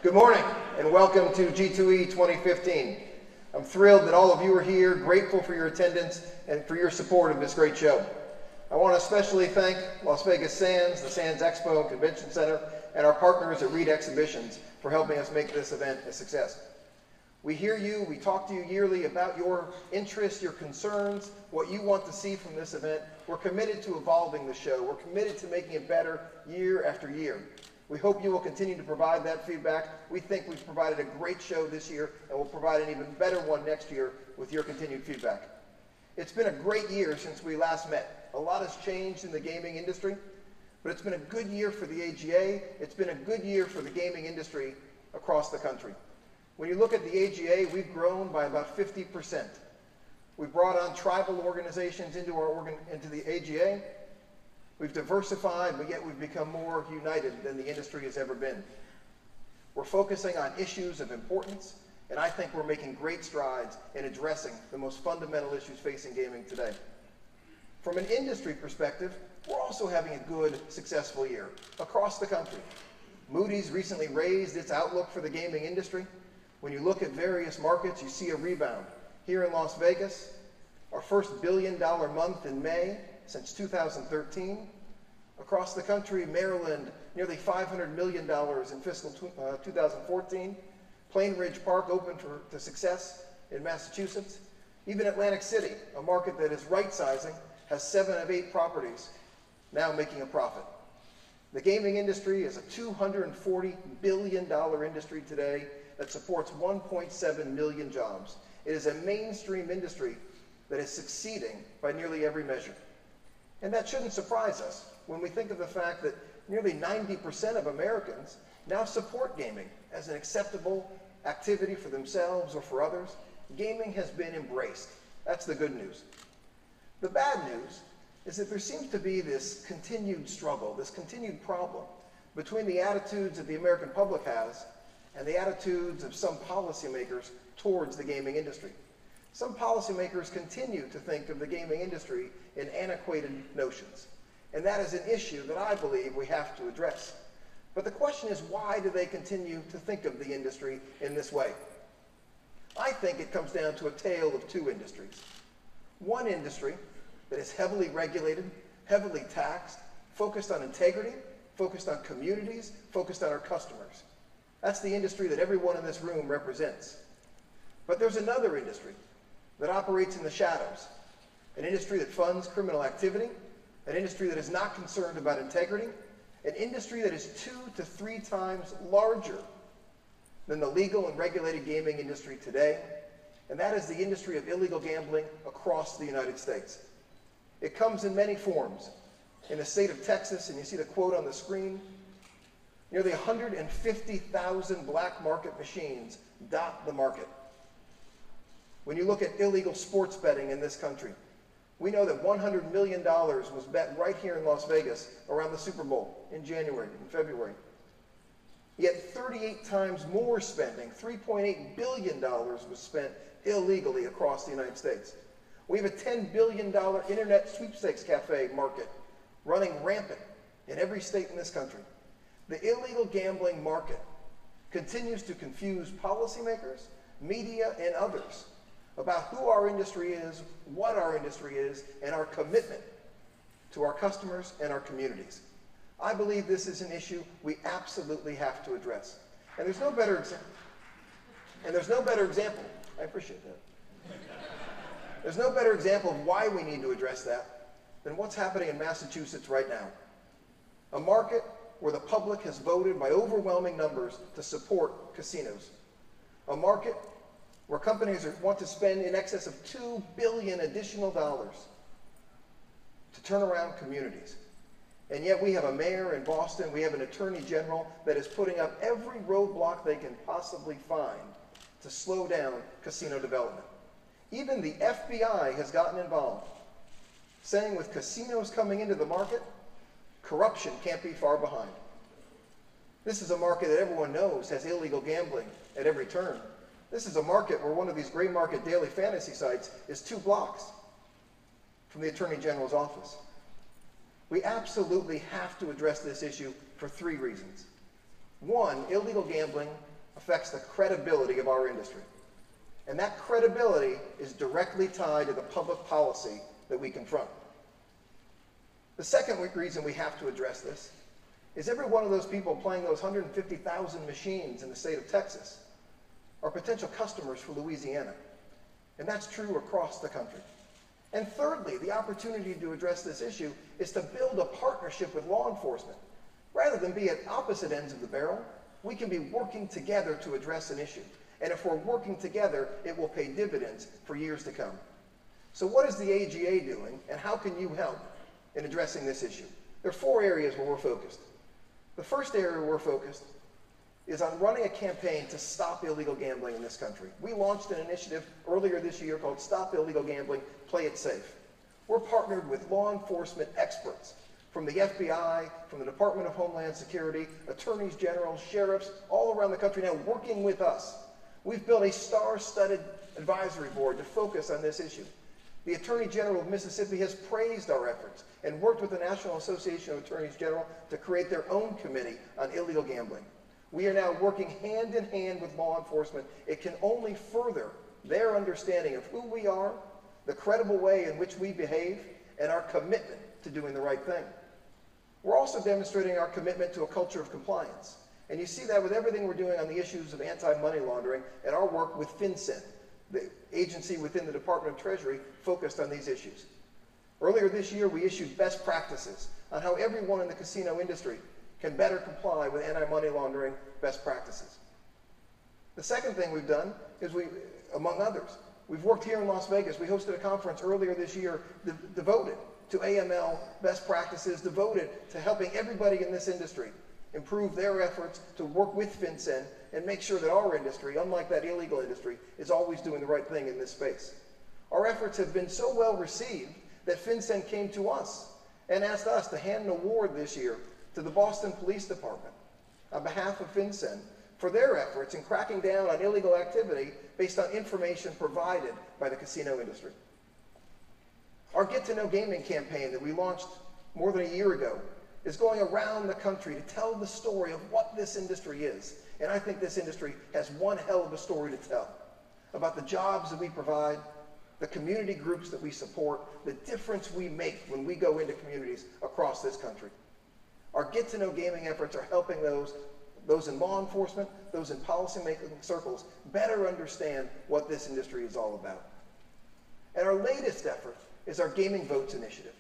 Good morning and welcome to G2E 2015. I'm thrilled that all of you are here, grateful for your attendance and for your support of this great show. I want to especially thank Las Vegas Sands, the Sands Expo and Convention Center, and our partners at Reed Exhibitions for helping us make this event a success. We hear you, we talk to you yearly about your interests, your concerns, what you want to see from this event. We're committed to evolving the show. We're committed to making it better year after year. We hope you will continue to provide that feedback. We think we've provided a great show this year, and we'll provide an even better one next year with your continued feedback. It's been a great year since we last met. A lot has changed in the gaming industry, but it's been a good year for the AGA. It's been a good year for the gaming industry across the country. When you look at the AGA, we've grown by about 50%. We've brought on tribal organizations into the AGA. We've diversified, but yet we've become more united than the industry has ever been. We're focusing on issues of importance, and I think we're making great strides in addressing the most fundamental issues facing gaming today. From an industry perspective, we're also having a good, successful year across the country. Moody's recently raised its outlook for the gaming industry. When you look at various markets, you see a rebound. Here in Las Vegas, our first billion-dollar month in May since 2013. Across the country, Maryland, nearly $500 million in fiscal 2014. Plain Ridge Park opened to success in Massachusetts. Even Atlantic City, a market that is right-sizing, has 7 of 8 properties now making a profit. The gaming industry is a $240 billion industry today that supports 1.7 million jobs. It is a mainstream industry that is succeeding by nearly every measure. And that shouldn't surprise us when we think of the fact that nearly 90% of Americans now support gaming as an acceptable activity for themselves or for others. Gaming has been embraced. That's the good news. The bad news is that there seems to be this continued struggle, this continued problem between the attitudes that the American public has and the attitudes of some policymakers towards the gaming industry. Some policymakers continue to think of the gaming industry in antiquated notions, and that is an issue that I believe we have to address. But the question is, why do they continue to think of the industry in this way? I think it comes down to a tale of two industries. One industry that is heavily regulated, heavily taxed, focused on integrity, focused on communities, focused on our customers. That's the industry that everyone in this room represents. But there's another industry that operates in the shadows, an industry that funds criminal activity, an industry that is not concerned about integrity, an industry that is 2 to 3 times larger than the legal and regulated gaming industry today, and that is the industry of illegal gambling across the United States. It comes in many forms. In the state of Texas, and you see the quote on the screen, nearly 150,000 black market machines dot the market. When you look at illegal sports betting in this country, we know that $100 million was bet right here in Las Vegas around the Super Bowl in January and February. Yet 38 times more spending, $3.8 billion, was spent illegally across the United States. We have a $10 billion internet sweepstakes cafe market running rampant in every state in this country. The illegal gambling market continues to confuse policymakers, media, and others about who our industry is, what our industry is, and our commitment to our customers and our communities. I believe this is an issue we absolutely have to address. And there's no better example. I appreciate that. There's no better example of why we need to address that than what's happening in Massachusetts right now. A market where the public has voted by overwhelming numbers to support casinos. A market where companies want to spend in excess of $2 billion additional dollars to turn around communities. And yet we have a mayor in Boston, we have an attorney general that is putting up every roadblock they can possibly find to slow down casino development. Even the FBI has gotten involved, saying with casinos coming into the market, corruption can't be far behind. This is a market that everyone knows has illegal gambling at every turn. This is a market where one of these gray market daily fantasy sites is 2 blocks from the Attorney General's office. We absolutely have to address this issue for 3 reasons. 1, illegal gambling affects the credibility of our industry. And that credibility is directly tied to the public policy that we confront. The second reason we have to address this is every one of those people playing those 150,000 machines in the state of Texas are potential customers for Louisiana. And that's true across the country. And thirdly, the opportunity to address this issue is to build a partnership with law enforcement. Rather than be at opposite ends of the barrel, we can be working together to address an issue. And if we're working together, it will pay dividends for years to come. So what is the AGA doing, and how can you help in addressing this issue? There are 4 areas where we're focused. The first area we're focused is on running a campaign to stop illegal gambling in this country. We launched an initiative earlier this year called Stop Illegal Gambling, Play It Safe. We're partnered with law enforcement experts from the FBI, from the Department of Homeland Security, attorneys general, sheriffs, all around the country now working with us. We've built a star-studded advisory board to focus on this issue. The Attorney General of Mississippi has praised our efforts and worked with the National Association of Attorneys General to create their own committee on illegal gambling. We are now working hand in hand with law enforcement. It can only further their understanding of who we are, the credible way in which we behave, and our commitment to doing the right thing. We're also demonstrating our commitment to a culture of compliance. And you see that with everything we're doing on the issues of anti-money laundering and our work with FinCEN, the agency within the Department of Treasury focused on these issues. Earlier this year, we issued best practices on how everyone in the casino industry can better comply with anti-money laundering best practices. The second thing we've done is among others, we've worked here in Las Vegas. We hosted a conference earlier this year devoted to AML best practices, devoted to helping everybody in this industry improve their efforts to work with FinCEN and make sure that our industry, unlike that illegal industry, is always doing the right thing in this space. Our efforts have been so well received that FinCEN came to us and asked us to hand an award this year to the Boston Police Department on behalf of FinCEN for their efforts in cracking down on illegal activity based on information provided by the casino industry. Our Get to Know Gaming campaign that we launched more than a year ago is going around the country to tell the story of what this industry is. And I think this industry has one hell of a story to tell about the jobs that we provide, the community groups that we support, the difference we make when we go into communities across this country. Our Get to Know Gaming efforts are helping those in law enforcement, those in policymaking circles, better understand what this industry is all about. And our latest effort is our Gaming Votes initiative.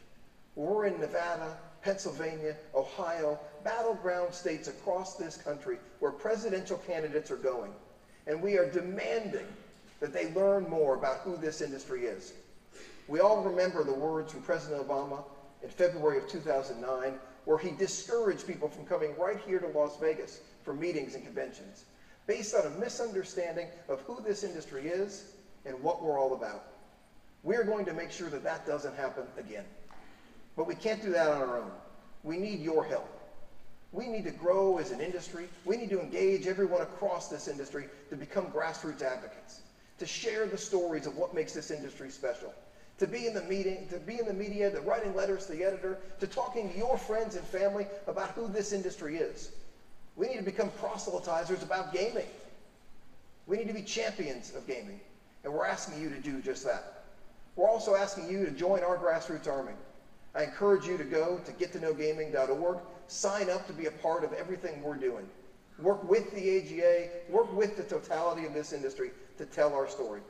We're in Nevada, Pennsylvania, Ohio, battleground states across this country where presidential candidates are going. And we are demanding that they learn more about who this industry is. We all remember the words from President Obama in February of 2009, where he discouraged people from coming right here to Las Vegas for meetings and conventions, based on a misunderstanding of who this industry is and what we're all about. We're going to make sure that that doesn't happen again. But we can't do that on our own. We need your help. We need to grow as an industry. We need to engage everyone across this industry to become grassroots advocates, to share the stories of what makes this industry special, to be in the media, to writing letters to the editor, to talking to your friends and family about who this industry is. We need to become proselytizers about gaming. We need to be champions of gaming, and we're asking you to do just that. We're also asking you to join our grassroots army. I encourage you to go to gettoknowgaming.org, sign up to be a part of everything we're doing. Work with the AGA, work with the totality of this industry to tell our story.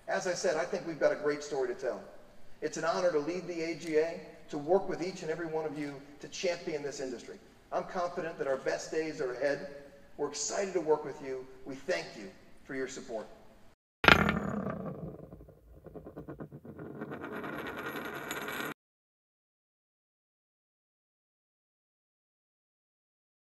As I said, I think we've got a great story to tell. It's an honor to lead the AGA, to work with each and every one of you to champion this industry. I'm confident that our best days are ahead. We're excited to work with you. We thank you for your support.